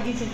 બાકી છે.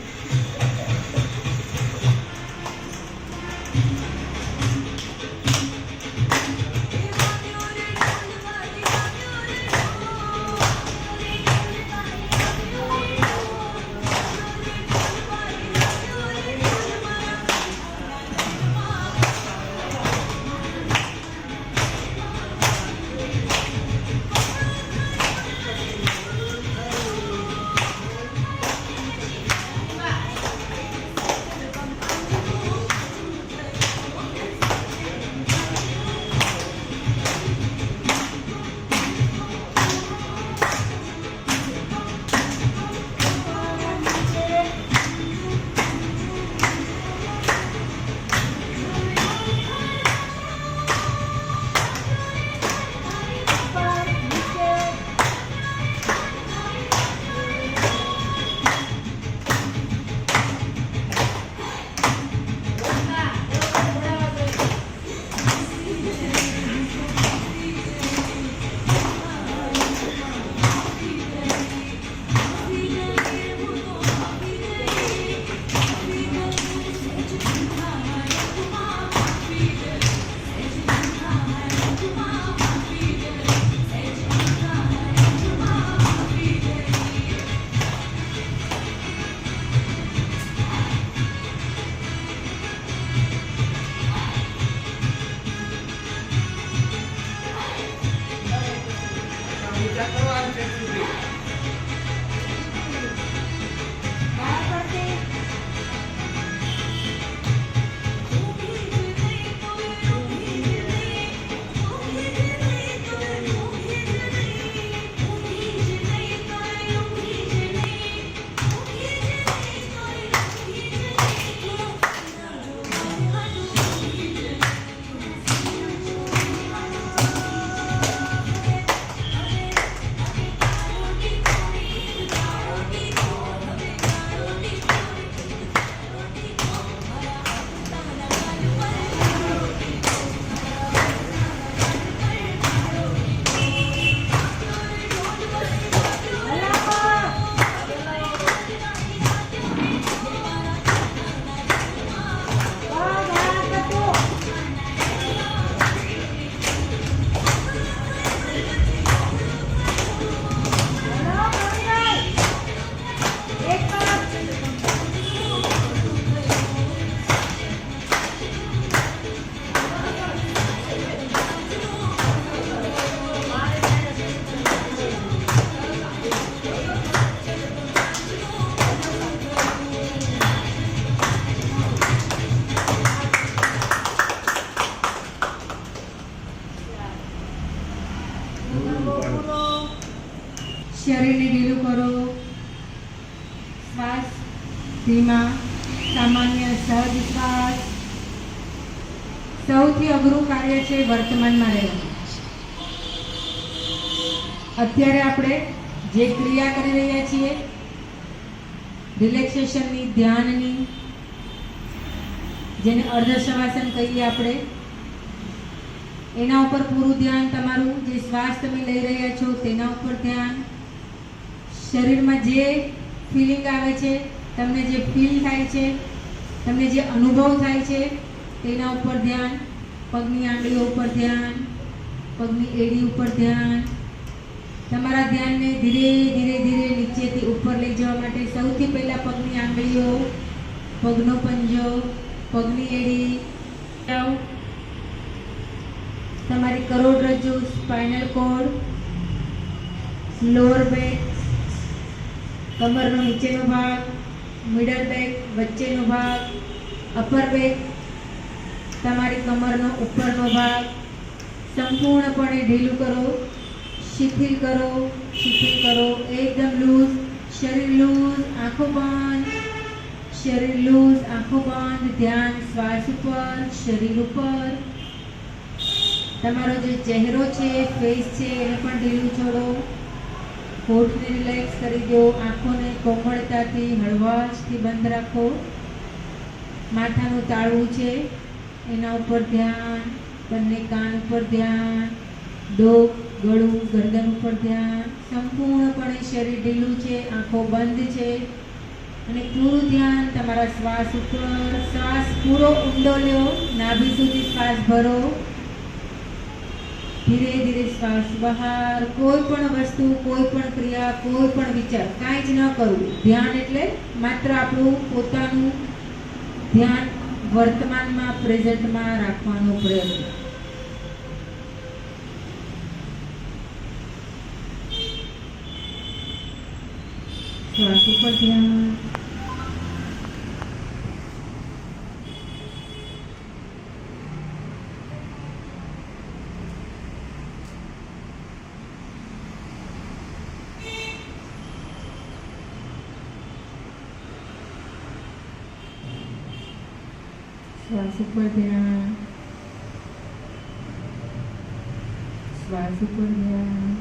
શરીરને ઢીલું કરો. શ્વાસ ધીમા, સામાન્ય સહજ શ્વાસ. સૌથી અઘરું કાર્ય છે વર્તમાનમાં રહેવું. અત્યારે આપણે જે ક્રિયા કરી રહ્યા છીએ રિલેક્સેશનની, ધ્યાનની, જેને અર્ધ શવાસન કહીએ આપણે, એના ઉપર પૂરું ધ્યાન તમારું. જે શ્વાસ તમે લઈ રહ્યા છો તેના ઉપર ધ્યાન. શરીરમાં જે ફિલિંગ આવે છે, તમને જે ફીલ થાય છે, તમને જે અનુભવ થાય છે તેના ઉપર ધ્યાન. પગની આંગળીઓ ઉપર ધ્યાન, પગની એડી ઉપર ધ્યાન. તમારા ધ્યાનને ધીરે ધીરે ધીરે નીચેથી ઉપર લઈ જવા માટે સૌથી પહેલા પગની આંગળીઓ, પગનો પંજો, પગની એડી, તમારી કરોડરજ્જુ, સ્પાઇનલ કોર્ડ, લોઅર બેક, કમરનો નીચેનો ભાગ, મિડલ બેક વચ્ચેનો ભાગ, અપર બેક તમારી કમરનો ઉપરનો ભાગ સંપૂર્ણપણે ઢીલું કરો, શિથિલ કરો, શિથિલ કરો. એકદમ લૂઝ, શરીર લૂઝ, આંખો બંધ, શરીર લૂઝ, આંખો બંધ. ધ્યાન શ્વાસ ઉપર, શરીર ઉપર. તમારો જે ચહેરો છે, ફેસ છે, એને પણ ઢીલું છોડો. હોઠને રિલેક્સ કરી દો. આંખોને કોમળતાથી, હળવાશથી બંધ રાખો. માથાનું તાળવું છે એના ઉપર ધ્યાન. બંને કાન ઉપર ધ્યાન. ડોક, ગળું, ગરદન ઉપર ધ્યાન. સંપૂર્ણપણે શરીર ઢીલું છે, આંખો બંધ છે. અને પૂરું ધ્યાન તમારા શ્વાસ ઉપર. શ્વાસ પૂરો ઊંડો લ્યો, નાભી સુધી શ્વાસ ભરો. ધીરે ધીરે શ્વાસ બહાર. કોઈ પણ વસ્તુ, કોઈ પણ ક્રિયા, કોઈ પણ વિચાર કાંઈ જ ન કરવું. ધ્યાન એટલે માત્ર આપણું પોતાનું ધ્યાન વર્તમાનમાં, પ્રેઝન્ટમાં રાખવાનો પ્રયત્ન. શ્વાસ ઉપર ધ્યાન. શ્વાસ ઉપર ધ્યાન. શ્વાસ ઉપર ધ્યાન.